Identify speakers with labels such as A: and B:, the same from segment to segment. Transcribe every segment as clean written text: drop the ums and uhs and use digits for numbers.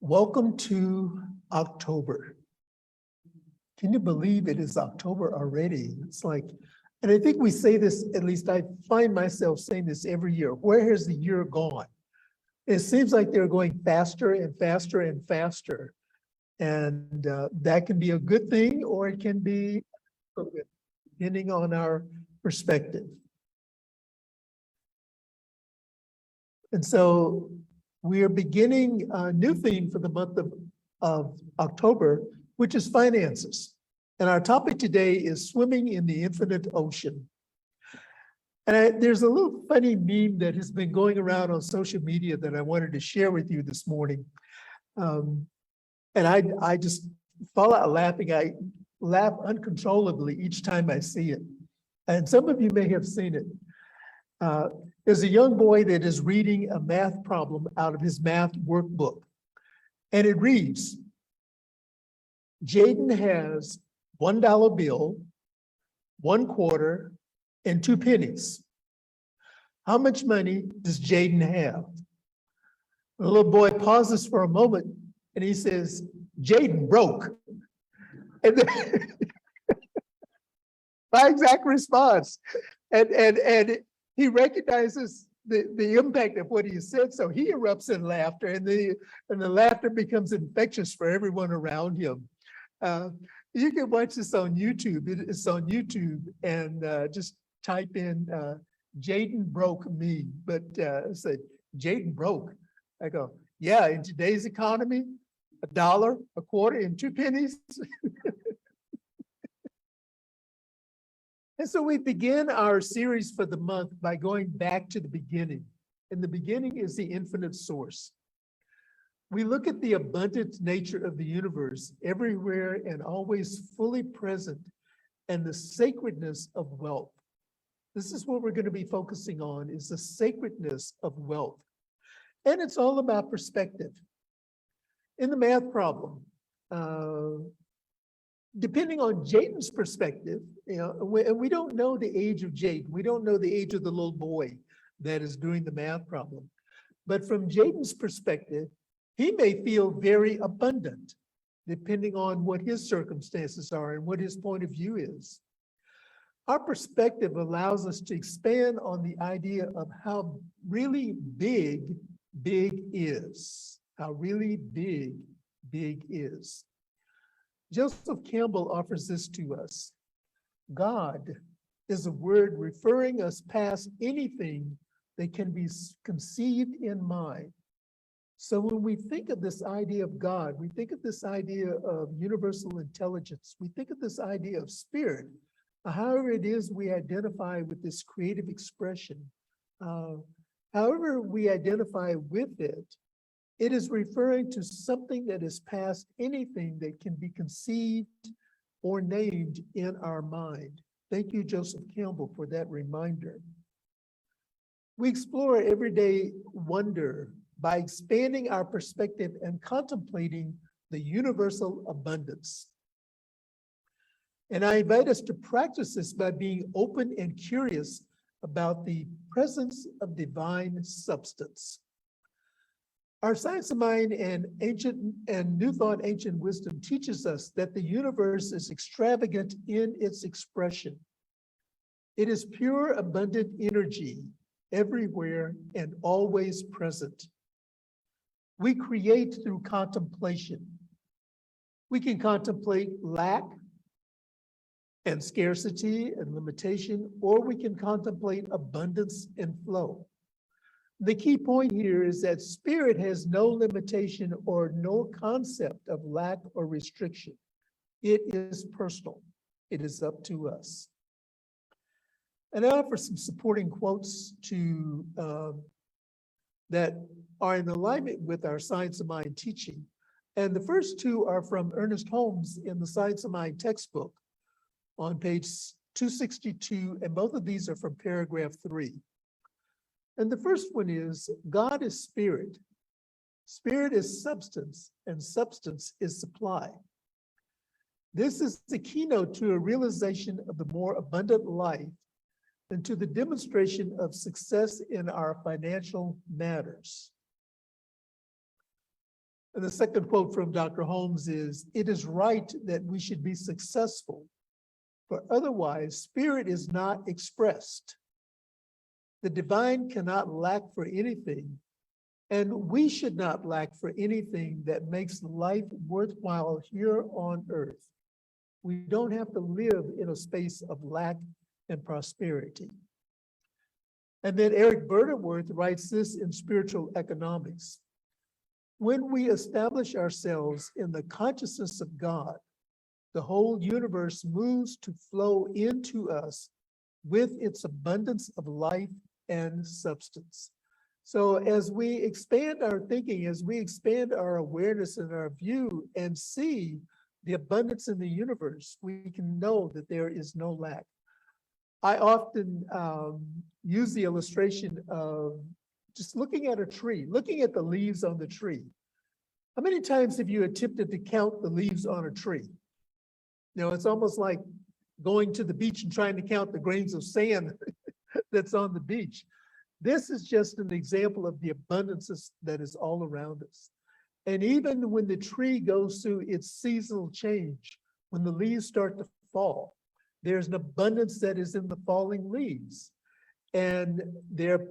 A: Welcome to October. Can you believe it is October already? It's like, and I think we say this, at least I find myself saying this every year. Where has the year gone? It seems like they're going faster and faster and faster. And that can be a good thing, or it can be, depending on our perspective. And so we are beginning a new theme for the month of October, which is finances. And our topic today is swimming in the infinite ocean. And there's a little funny meme that has been going around on social media that I wanted to share with you this morning. And I just fall out laughing. I laugh uncontrollably each time I see it. And some of you may have seen it. There's a young boy that is reading a math problem out of his math workbook. And it reads, Jaden has $1 bill, 1 quarter, and 2 pennies. How much money does Jaden have? The little boy pauses for a moment and he says, Jaden broke. And then, my exact response. And he recognizes the impact of what he said, so he erupts in laughter, and the laughter becomes infectious for everyone around him. You can watch this on YouTube. It's on YouTube, and just type in Jaden broke me. But say Jaden broke. I go, yeah. In today's economy, $1, 1 quarter, and 2 pennies. And so we begin our series for the month by going back to the beginning. And the beginning is the infinite source. We look at the abundant nature of the universe, everywhere and always fully present, and the sacredness of wealth. This is what we're going to be focusing on, is the sacredness of wealth. And it's all about perspective. In the math problem, depending on Jaden's perspective, and we don't know the age of Jaden. We don't know the age of the little boy that is doing the math problem. But from Jaden's perspective, he may feel very abundant, depending on what his circumstances are and what his point of view is. Our perspective allows us to expand on the idea of how really big is. How really big is. Joseph Campbell offers this to us. God is a word referring us past anything that can be conceived in mind. So when we think of this idea of God, we think of this idea of universal intelligence, we think of this idea of spirit, however it is we identify with this creative expression, however we identify with it, it is referring to something that is past anything that can be conceived or named in our mind. Thank you, Joseph Campbell, for that reminder. We explore everyday wonder by expanding our perspective and contemplating the universal abundance. And I invite us to practice this by being open and curious about the presence of divine substance. Our Science of Mind and New Thought Ancient Wisdom teaches us that the universe is extravagant in its expression. It is pure, abundant energy everywhere and always present. We create through contemplation. We can contemplate lack and scarcity and limitation, or we can contemplate abundance and flow. The key point here is that spirit has no limitation or no concept of lack or restriction. It is personal. It is up to us. And I offer some supporting quotes that are in alignment with our Science of Mind teaching. And the first two are from Ernest Holmes in the Science of Mind textbook on page 262, and both of these are from paragraph 3. And the first one is, God is spirit. Spirit is substance, and substance is supply. This is the keynote to a realization of the more abundant life and to the demonstration of success in our financial matters. And the second quote from Dr. Holmes is, "It is right that we should be successful, for otherwise spirit is not expressed. The divine cannot lack for anything, and we should not lack for anything that makes life worthwhile here on earth. We don't have to live in a space of lack and prosperity." And then Eric Burdensworth writes this in Spiritual Economics: "When we establish ourselves in the consciousness of God, the whole universe moves to flow into us with its abundance of life and substance." So as we expand our thinking, as we expand our awareness and our view and see the abundance in the universe, we can know that there is no lack. I often use the illustration of just looking at a tree, looking at the leaves on the tree. How many times have you attempted to count the leaves on a tree? You know, it's almost like going to the beach and trying to count the grains of sand that's on the beach. This is just an example of the abundance that is all around us. And even when the tree goes through its seasonal change, when the leaves start to fall, there's an abundance that is in the falling leaves. And there are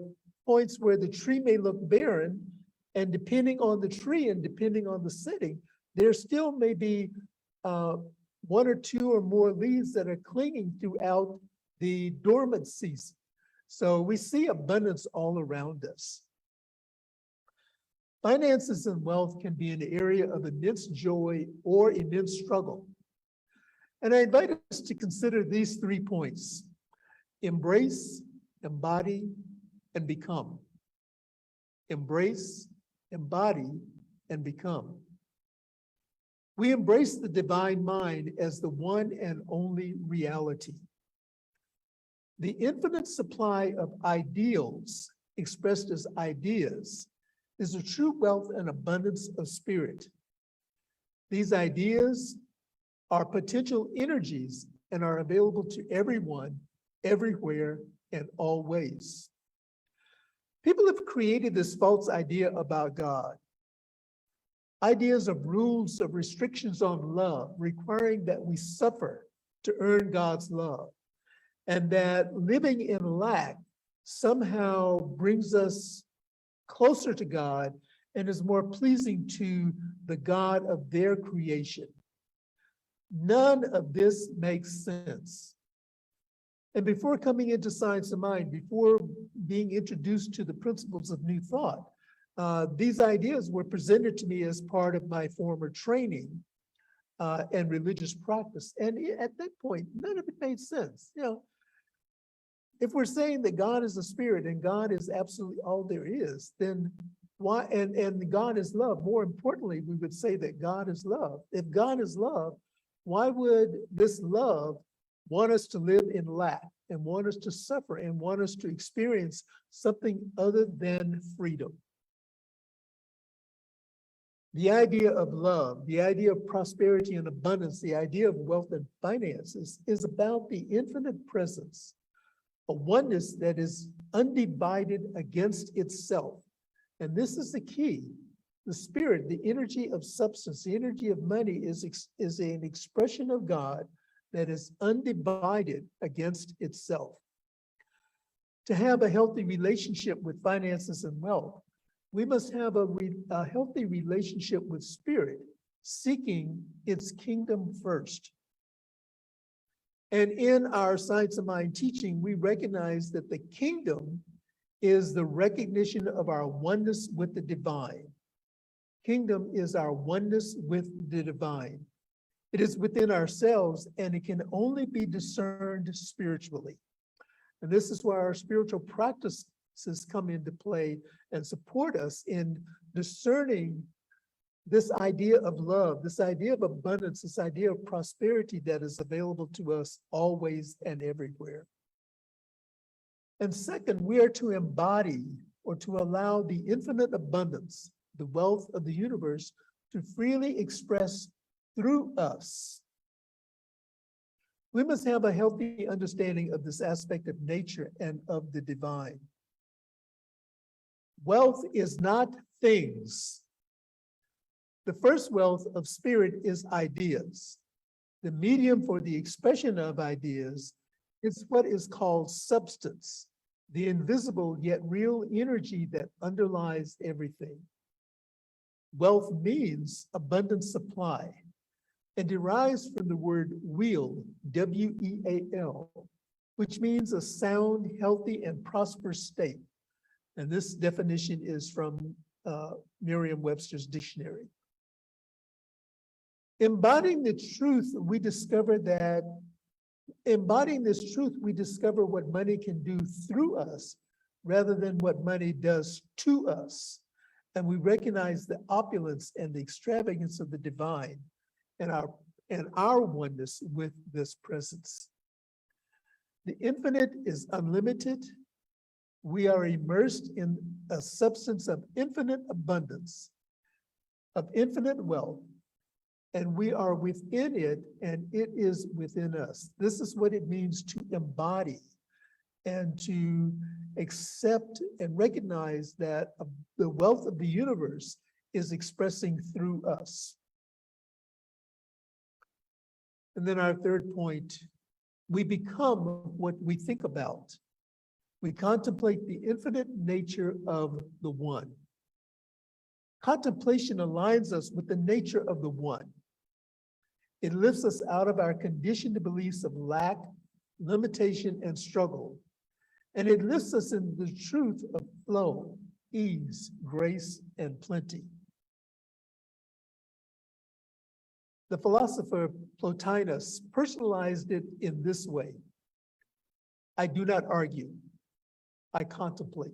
A: points where the tree may look barren, and depending on the tree and depending on the setting, there still may be one or two or more leaves that are clinging throughout the dormant season. So we see abundance all around us. Finances and wealth can be an area of immense joy or immense struggle. And I invite us to consider these 3 points: embrace, embody, and become. Embrace, embody, and become. We embrace the divine mind as the one and only reality. The infinite supply of ideals expressed as ideas is the true wealth and abundance of spirit. These ideas are potential energies and are available to everyone, everywhere, and always. People have created this false idea about God. Ideas of rules, of restrictions on love, requiring that we suffer to earn God's love, and that living in lack somehow brings us closer to God and is more pleasing to the God of their creation. None of this makes sense. And before coming into Science of Mind, before being introduced to the principles of New Thought, these ideas were presented to me as part of my former training and religious practice. And at that point, none of it made sense. You know, if we're saying that God is a spirit and God is absolutely all there is, then why, and God is love, more importantly, we would say that God is love. If God is love, why would this love want us to live in lack and want us to suffer and want us to experience something other than freedom? The idea of love, the idea of prosperity and abundance, the idea of wealth and finances is about the infinite presence, a oneness that is undivided against itself. And this is the key. The spirit, the energy of substance, the energy of money is an expression of God that is undivided against itself. To have a healthy relationship with finances and wealth, we must have a healthy relationship with spirit, seeking its kingdom first. And in our Science of Mind teaching, we recognize that the kingdom is the recognition of our oneness with the divine. Kingdom is our oneness with the divine. It is within ourselves, and it can only be discerned spiritually. And this is where our spiritual practices come into play and support us in discerning this idea of love, this idea of abundance, this idea of prosperity that is available to us always and everywhere. And second, we are to embody or to allow the infinite abundance, the wealth of the universe, to freely express through us. We must have a healthy understanding of this aspect of nature and of the divine. Wealth is not things. The first wealth of spirit is ideas. The medium for the expression of ideas is what is called substance, the invisible yet real energy that underlies everything. Wealth means abundant supply and derives from the word weal, W-E-A-L, which means a sound, healthy, and prosperous state. And this definition is from Merriam-Webster's dictionary. Embodying the truth, we discover what money can do through us rather than what money does to us. And we recognize the opulence and the extravagance of the divine and our oneness with this presence. The infinite is unlimited. We are immersed in a substance of infinite abundance, of infinite wealth, and we are within it, and it is within us. This is what it means to embody and to accept and recognize that the wealth of the universe is expressing through us. And then our third point, we become what we think about. We contemplate the infinite nature of the one. Contemplation aligns us with the nature of the one. It lifts us out of our conditioned beliefs of lack, limitation, and struggle. And it lifts us in the truth of flow, ease, grace, and plenty. The philosopher Plotinus personalized it in this way. I do not argue, I contemplate.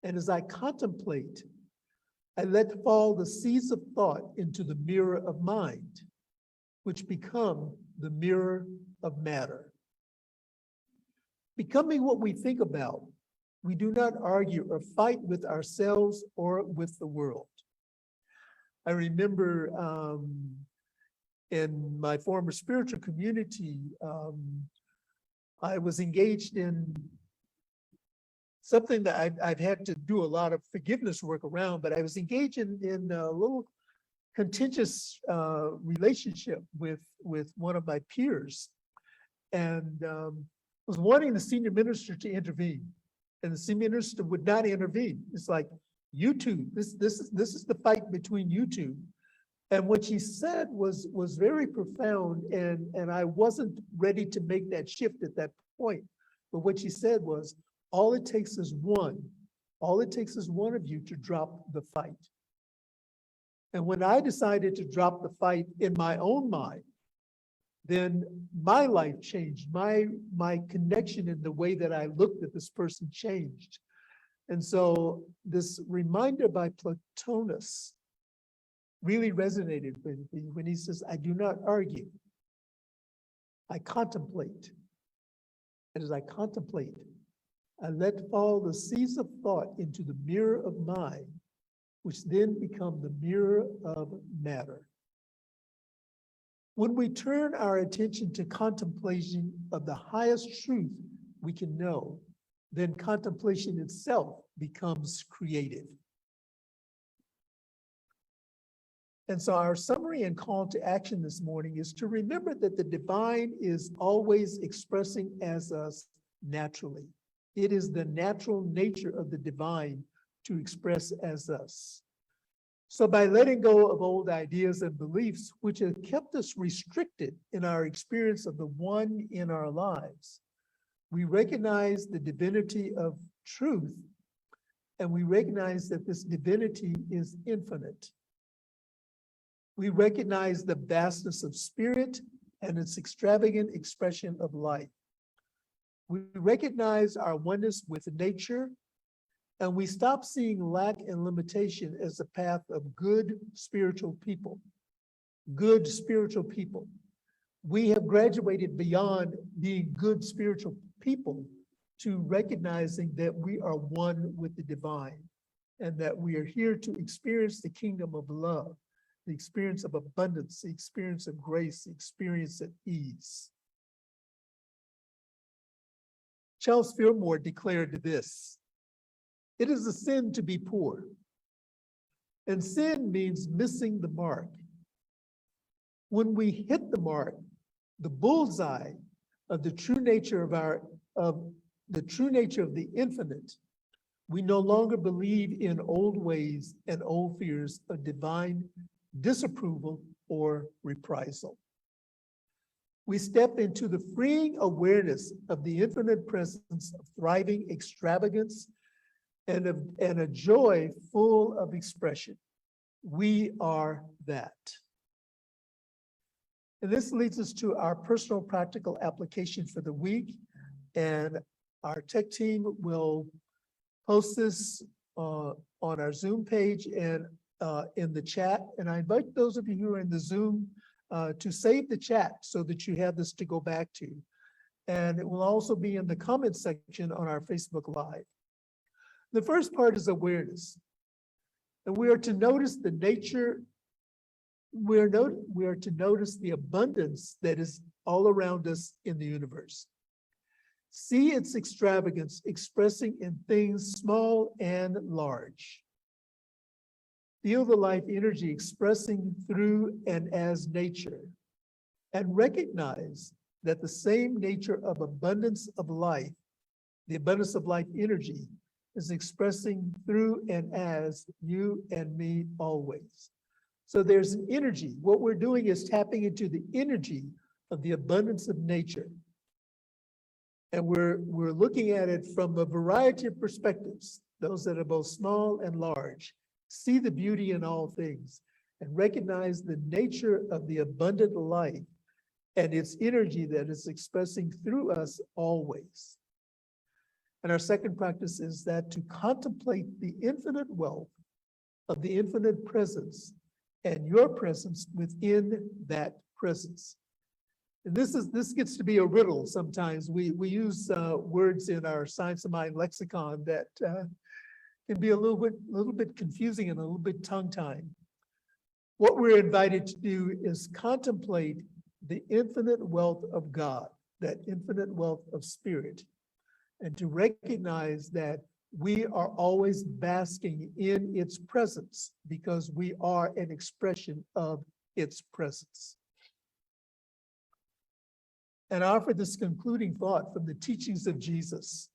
A: And as I contemplate, I let fall the seeds of thought into the mirror of mind, which become the mirror of matter. Becoming what we think about, we do not argue or fight with ourselves or with the world. I remember in my former spiritual community, I was engaged in something that I've had to do a lot of forgiveness work around, but I was engaged in a little contentious relationship with one of my peers, and was wanting the senior minister to intervene, and the senior minister would not intervene. It's like, you two, this is the fight between you two. And what she said was very profound, and I wasn't ready to make that shift at that point. But what she said was, all it takes is one of you to drop the fight. And when I decided to drop the fight in my own mind, then my life changed. My connection in the way that I looked at this person changed. And so this reminder by Plotinus really resonated with me when he says, I do not argue, I contemplate. And as I contemplate, I let fall the seeds of thought into the mirror of mind, which then become the mirror of matter. When we turn our attention to contemplation of the highest truth we can know, then contemplation itself becomes creative. And so our summary and call to action this morning is to remember that the divine is always expressing as us naturally. It is the natural nature of the divine to express as us. So by letting go of old ideas and beliefs, which have kept us restricted in our experience of the one in our lives, we recognize the divinity of truth, and we recognize that this divinity is infinite. We recognize the vastness of spirit and its extravagant expression of life. We recognize our oneness with nature, and we stop seeing lack and limitation as a path of good spiritual people. Good spiritual people. We have graduated beyond being good spiritual people to recognizing that we are one with the divine, and that we are here to experience the kingdom of love, the experience of abundance, the experience of grace, the experience of ease. Charles Fillmore declared this: it is a sin to be poor. And sin means missing the mark. When we hit the mark, the bullseye of the true nature of the true nature of the infinite, we no longer believe in old ways and old fears of divine disapproval or reprisal. We step into the freeing awareness of the infinite presence of thriving extravagance and a joy full of expression. We are that. And this leads us to our personal practical application for the week. And our tech team will post this on our Zoom page and in the chat. And I invite those of you who are in the Zoom to save the chat so that you have this to go back to. And it will also be in the comment section on our Facebook Live. The first part is awareness. And we are to notice the nature, we are to notice the abundance that is all around us in the universe. See its extravagance expressing in things small and large. Feel the life energy expressing through and as nature, and recognize that the same nature of abundance of life, the abundance of life energy, is expressing through and as you and me always. So there's an energy. What we're doing is tapping into the energy of the abundance of nature. And we're looking at it from a variety of perspectives, those that are both small and large. See the beauty in all things and recognize the nature of the abundant life and its energy that is expressing through us always. And our second practice is that to contemplate the infinite wealth of the infinite presence and your presence within that presence. And this gets to be a riddle sometimes. We use words in our Science of Mind lexicon that can be a little bit confusing and a little bit tongue-tying. What we're invited to do is contemplate the infinite wealth of God, that infinite wealth of spirit, and to recognize that we are always basking in its presence because we are an expression of its presence. And I offer this concluding thought from the teachings of Jesus.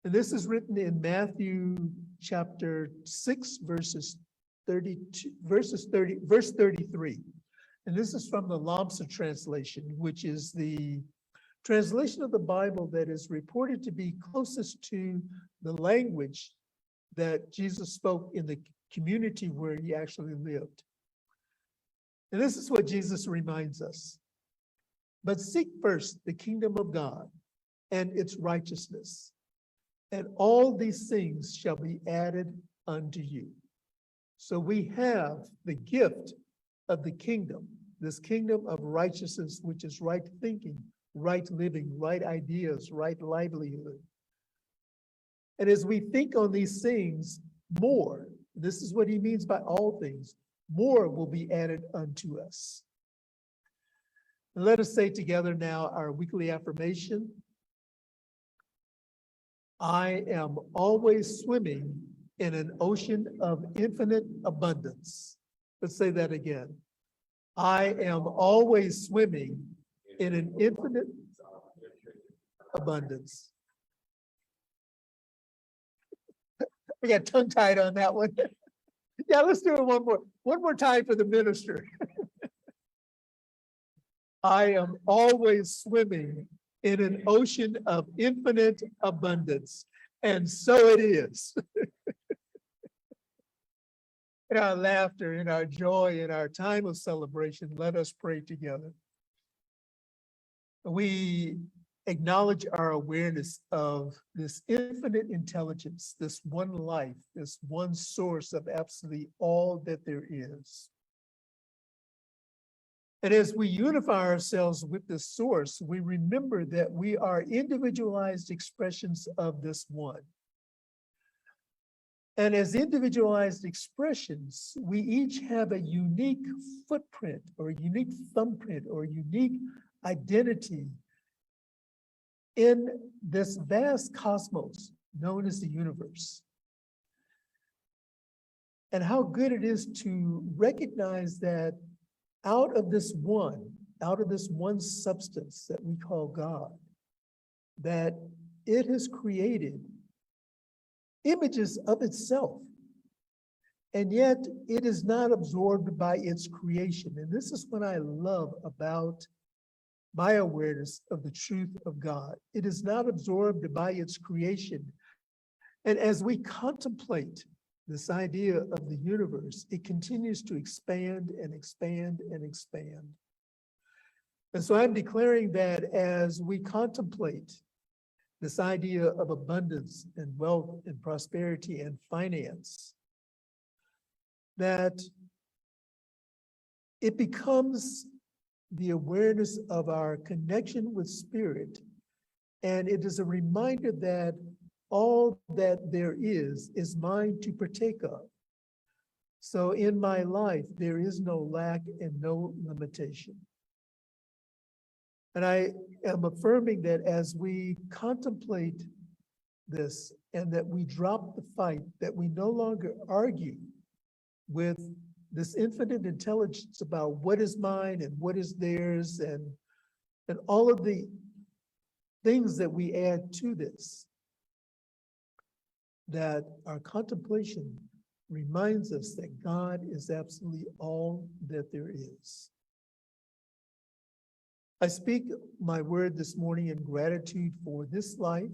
A: And this is written in Matthew chapter 6, verse 33. And this is from the Lamsa translation, which is the translation of the Bible that is reported to be closest to the language that Jesus spoke in the community where he actually lived. And this is what Jesus reminds us. But seek first the kingdom of God and its righteousness, and all these things shall be added unto you. So we have the gift of the kingdom, this kingdom of righteousness, which is right thinking, right living, right ideas, right livelihood. And as we think on these things, more, this is what he means by all things, more will be added unto us. And let us say together now our weekly affirmation. I am always swimming in an ocean of infinite abundance. Let's say that again. I am always swimming in an infinite abundance. I got tongue-tied on that one. Yeah, let's do it one more time for the minister. I am always swimming in an ocean of infinite abundance. And so it is. In our laughter, in our joy, in our time of celebration, let us pray together. We acknowledge our awareness of this infinite intelligence, this one life, this one source of absolutely all that there is. And as we unify ourselves with this source, we remember that we are individualized expressions of this one. And as individualized expressions, we each have a unique footprint or a unique thumbprint or a unique identity in this vast cosmos known as the universe. and how good it is to recognize that out of this one substance that we call God, that it has created images of itself. And yet it is not absorbed by its creation. And this is what I love about my awareness of the truth of God. It is not absorbed by its creation. And as we contemplate this idea of the universe, it continues to expand and expand and expand. And so I'm declaring that as we contemplate this idea of abundance and wealth and prosperity and finance, that it becomes the awareness of our connection with spirit. And it is a reminder that all that there is mine to partake of. So in my life, there is no lack and no limitation. And I am affirming that as we contemplate this and that we drop the fight, that we no longer argue with this infinite intelligence about what is mine and what is theirs and all of the things that we add to this, that our contemplation reminds us that God is absolutely all that there is. I speak my word this morning in gratitude for this life,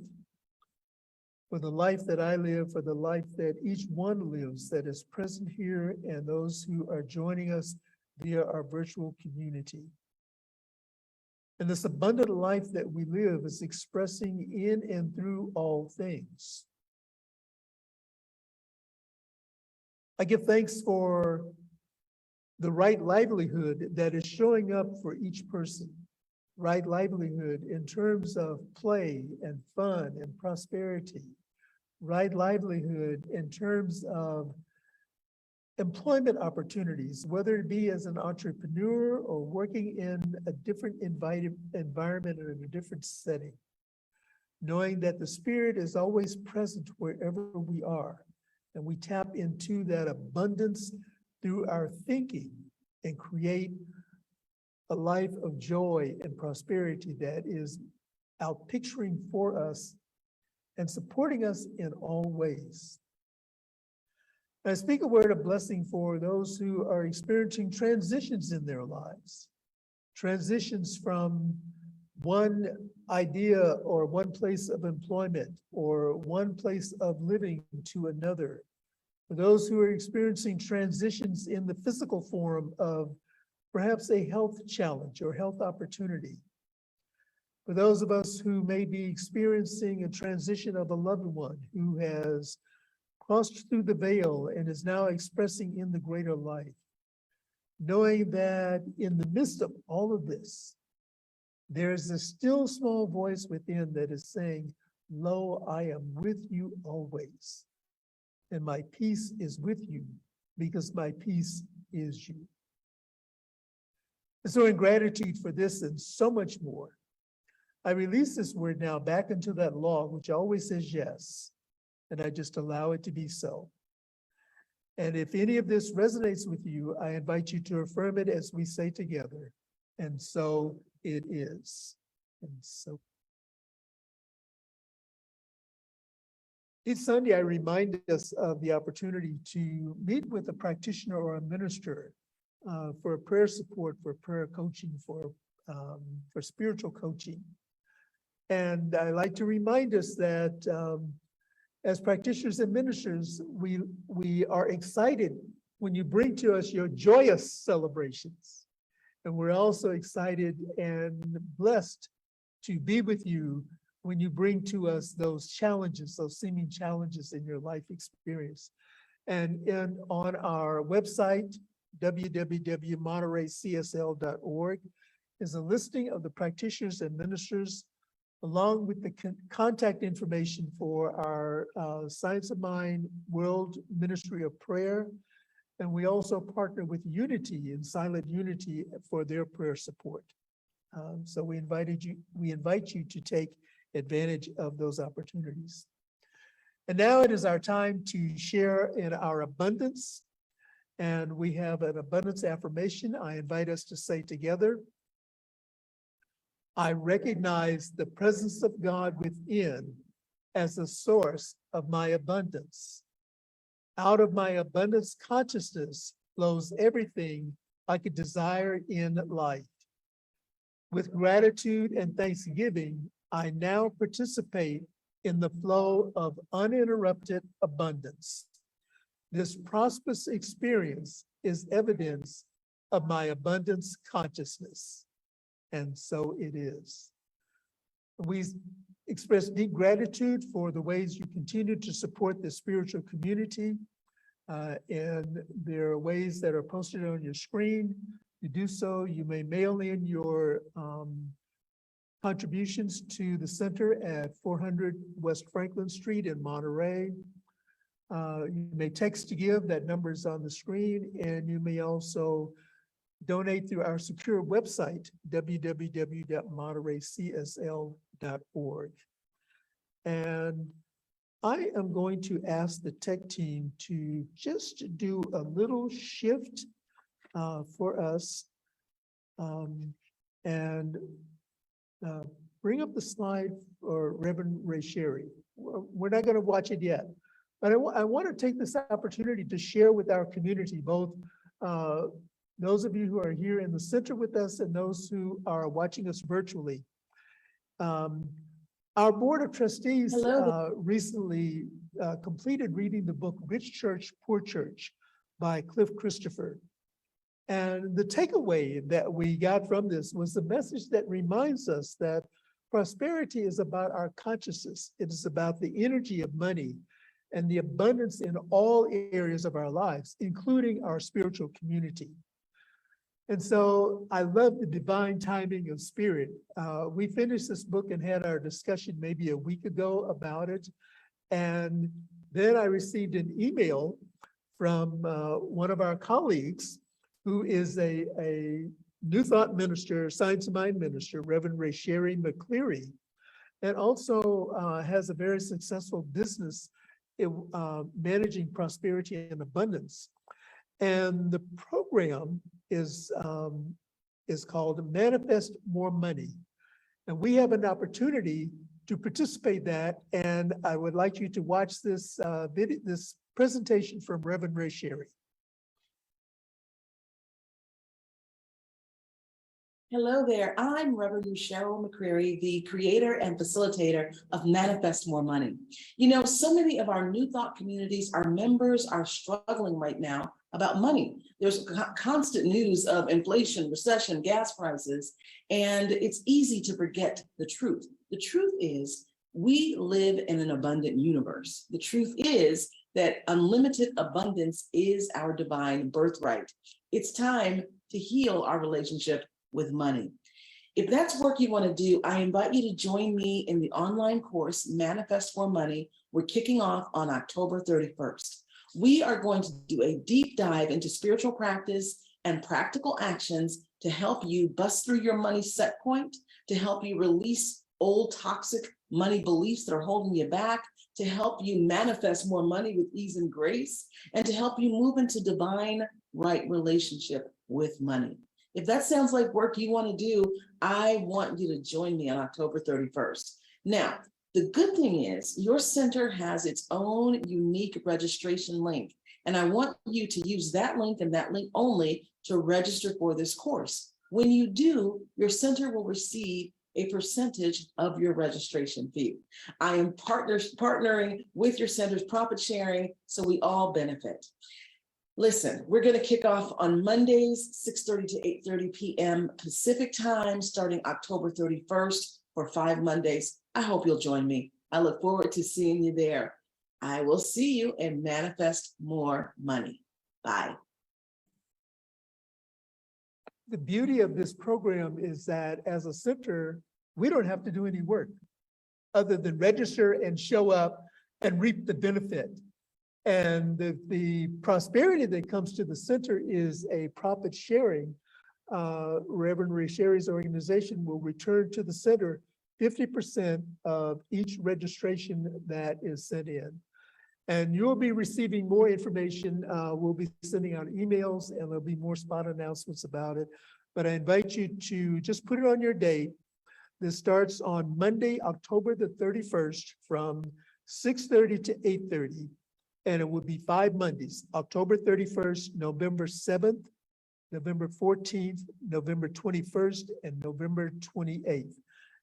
A: for the life that I live, for the life that each one lives that is present here, and those who are joining us via our virtual community. And this abundant life that we live is expressing in and through all things. I give thanks for the right livelihood that is showing up for each person. Right livelihood in terms of play and fun and prosperity. Right livelihood in terms of employment opportunities, whether it be as an entrepreneur or working in a different environment or in a different setting. Knowing that the Spirit is always present wherever we are, and we tap into that abundance through our thinking and create a life of joy and prosperity that is out picturing for us and supporting us in all ways. And I speak a word of blessing for those who are experiencing transitions in their lives, transitions from one idea or one place of employment or one place of living to another. For those who are experiencing transitions in the physical form of perhaps a health challenge or health opportunity. For those of us who may be experiencing a transition of a loved one who has crossed through the veil and is now expressing in the greater light, knowing that in the midst of all of this, there's a still small voice within that is saying, "Lo, I am with you always, and my peace is with you because my peace is you." And so in gratitude for this and so much more, I release this word now back into that law, which always says yes, and I just allow it to be so. And if any of this resonates with you, I invite you to affirm it as we say together, and so it is. And so. Each Sunday, I remind us of the opportunity to meet with a practitioner or a minister for a prayer support, for prayer coaching, for spiritual coaching. And I like to remind us that as practitioners and ministers, we are excited when you bring to us your joyous celebrations. And we're also excited and blessed to be with you when you bring to us those challenges, those seeming challenges in your life experience. And on our website, www.montereycsl.org, is a listing of the practitioners and ministers, along with the contact information for our Science of Mind World Ministry of Prayer. And we also partner with Unity and Silent Unity for their prayer support. So we invite you to take advantage of those opportunities. And now it is our time to share in our abundance And we have an abundance affirmation I invite us to say together. I recognize the presence of God within as the source of my abundance. Out of my abundance consciousness flows everything I could desire in life. With gratitude and thanksgiving, I now participate in the flow of uninterrupted abundance. This prosperous experience is evidence of my abundance consciousness. And so it is. We express deep gratitude for the ways you continue to support the spiritual community. And there are ways that are posted on your screen. To do so, you may mail in your contributions to the center at 400 West Franklin Street in Monterey. You may text to give, that number is on the screen, and you may also donate through our secure website, www.montereycsl.org. And I am going to ask the tech team to just do a little shift for us and bring up the slide for Reverend Ray Sherry. We're not going to watch it yet, but I want to take this opportunity to share with our community, both those of you who are here in the center with us and those who are watching us virtually. Our Board of Trustees recently completed reading the book Rich Church, Poor Church by Cliff Christopher. And the takeaway that we got from this was the message that reminds us that prosperity is about our consciousness. It is about the energy of money and the abundance in all areas of our lives, including our spiritual community. And so I love the divine timing of spirit. We finished this book and had our discussion maybe a week ago about it. And then I received an email from one of our colleagues who is a New Thought minister, Science of Mind minister, Reverend Ray Sherry McCleary, and also has a very successful business in managing prosperity and abundance. And the program is called Manifest More Money. And we have an opportunity to participate in that. And I would like you to watch this video, this presentation from Reverend Ray Sherry.
B: Hello there, I'm Reverend Cheryl McCreary, the creator and facilitator of Manifest More Money. You know, so many of our New Thought communities, our members are struggling right now about money. There's constant news of inflation, recession, gas prices, and it's easy to forget the truth. The truth is we live in an abundant universe. The truth is that unlimited abundance is our divine birthright. It's time to heal our relationship with money. If that's work you want to do, I invite you to join me in the online course, Manifest More Money. We're kicking off on October 31st. We are going to do a deep dive into spiritual practice and practical actions to help you bust through your money set point, to help you release old toxic money beliefs that are holding you back, to help you manifest more money with ease and grace, and to help you move into divine right relationship with money. If that sounds like work you want to do, I want you to join me on October 31st. Now, the good thing is your center has its own unique registration link, and I want you to use that link and that link only to register for this course. When you do, your center will receive a percentage of your registration fee. I am partnering with your center's profit sharing, so we all benefit. Listen, we're going to kick off on Mondays, 6:30 to 8:30 p.m. Pacific time, starting October 31st for 5 Mondays. I hope you'll join me. I look forward to seeing you there. I will see you and Manifest More Money. Bye.
A: The beauty of this program is that as a center, we don't have to do any work other than register and show up and reap the benefit. And the prosperity that comes to the center is a profit sharing. Reverend Ray Sherry's organization will return to the center 50% of each registration that is sent in. And you'll be receiving more information. We'll be sending out emails and there'll be more spot announcements about it. But I invite you to just put it on your date. This starts on Monday, October the 31st from 6:30 to 8:30. And it will be 5 Mondays, October 31st, November 7th, November 14th, November 21st, and November 28th.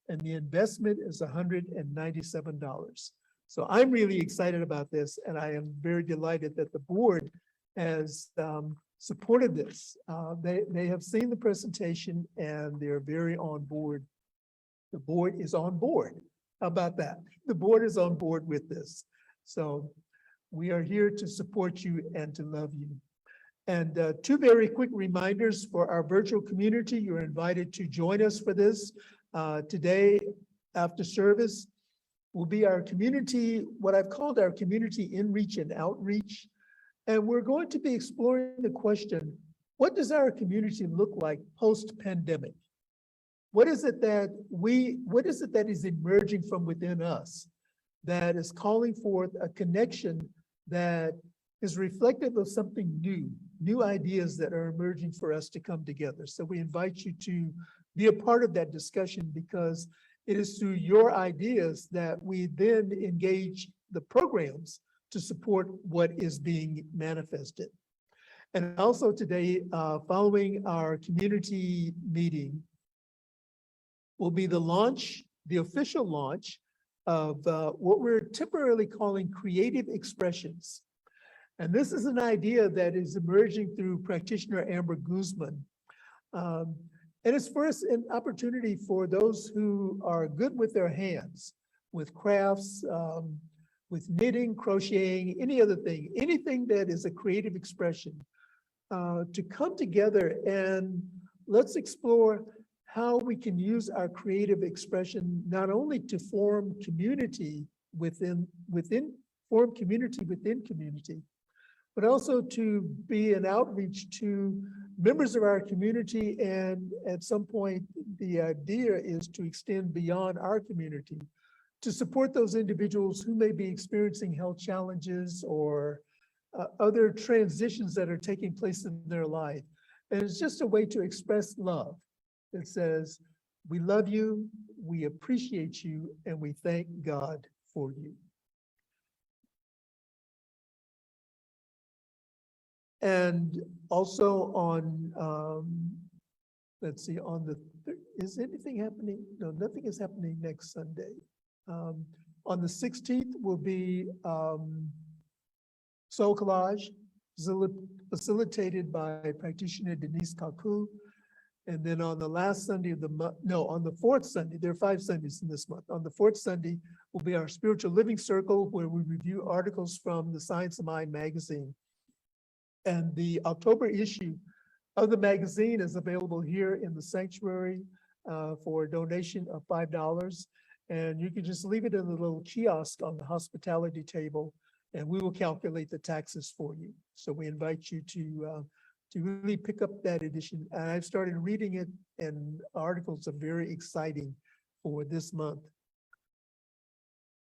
A: And the investment is $197. So I'm really excited about this, and I am very delighted that the board has supported this. They have seen the presentation and they're very on board. The board is on board. How about that? The board is on board with this. So we are here to support you and to love you. And two very quick reminders for our virtual community. You're invited to join us for this. Today, after service, will be our community, what I've called our community inreach and outreach. And we're going to be exploring the question, what does our community look like post-pandemic? What is it that is emerging from within us that is calling forth a connection that is reflective of something new ideas that are emerging for us to come together. So we invite you to be a part of that discussion, because it is through your ideas that we then engage the programs to support what is being manifested. And also today, following our community meeting, will be the official launch of what we're temporarily calling creative expressions. And this is an idea that is emerging through practitioner Amber Guzman. And it's first an opportunity for those who are good with their hands, with crafts, with knitting, crocheting, anything that is a creative expression, to come together and let's explore how we can use our creative expression not only to form community within community, but also to be an outreach to members of our community. And at some point, the idea is to extend beyond our community to support those individuals who may be experiencing health challenges or other transitions that are taking place in their life. And it's just a way to express love that says, we love you, we appreciate you, and we thank God for you. And also on, let's see, is anything happening? No, nothing is happening next Sunday. On the 16th will be Soul Collage, facilitated by practitioner Denise Kaku. And then on the last Sunday of the month, no, on the fourth Sunday, there are 5 Sundays in this month. On the fourth Sunday will be our Spiritual Living Circle, where we review articles from the Science of Mind magazine. And the October issue of the magazine is available here in the sanctuary for a donation of $5. And you can just leave it in the little kiosk on the hospitality table, and we will calculate the taxes for you. So we invite you to really pick up that edition. And I've started reading it, and articles are very exciting for this month